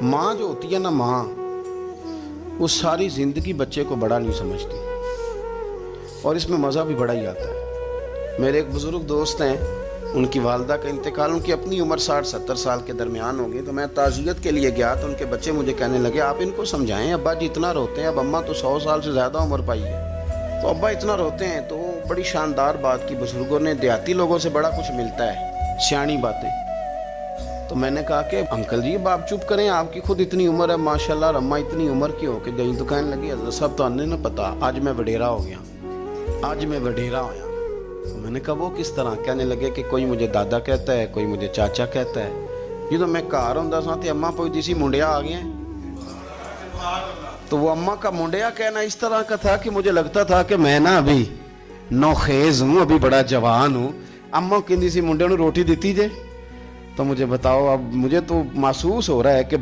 माँ जो होती है ना, माँ, वो सारी ज़िंदगी बच्चे को बड़ा नहीं समझती और इसमें मज़ा भी बड़ा ही आता है। मेरे एक बुज़ुर्ग दोस्त हैं, उनकी वालदा का इंतकाल, उनकी अपनी उम्र 60-70 साल के दरमियान हो गई। तो मैं ताज़ियत के लिए गया तो उनके बच्चे मुझे कहने लगे, आप इनको समझाएं, अब्बा जी इतना रोते हैं, अब अम्मा तो 100 साल से ज़्यादा उम्र पाई है, तो अब्बा इतना रोते हैं। तो बड़ी शानदार बात की, बुज़ुर्गों ने, देहाती लोगों से बड़ा कुछ मिलता है, सियानी बातें। तो मैंने कहा कि अंकल जी अब आप चुप करें, आपकी खुद इतनी उम्र है माशाल्लाह, और अम्मा इतनी उम्र की हो के गई। तो कहने लगी, हज़रत साहब तो आने ना पता, आज मैं वडेरा हो गया, आज मैं वडेरा होया। तो मैंने कहा वो किस तरह? कहने लगे कि कोई मुझे दादा कहता है, कोई मुझे चाचा कहता है। ये तो मैं घर होंदा सा ते अम्मा पुछदी सी, मुंडिया आ गया। तो वो अम्मा का मुंडिया कहना इस तरह का था कि मुझे लगता था कि मैं ना अभी नौखेज हूँ, अभी बड़ा जवान हूँ। अम्मा कहती सी, मुंडे नूं रोटी दी जे। तो मुझे बताओ, अब मुझे तो महसूस हो रहा है कि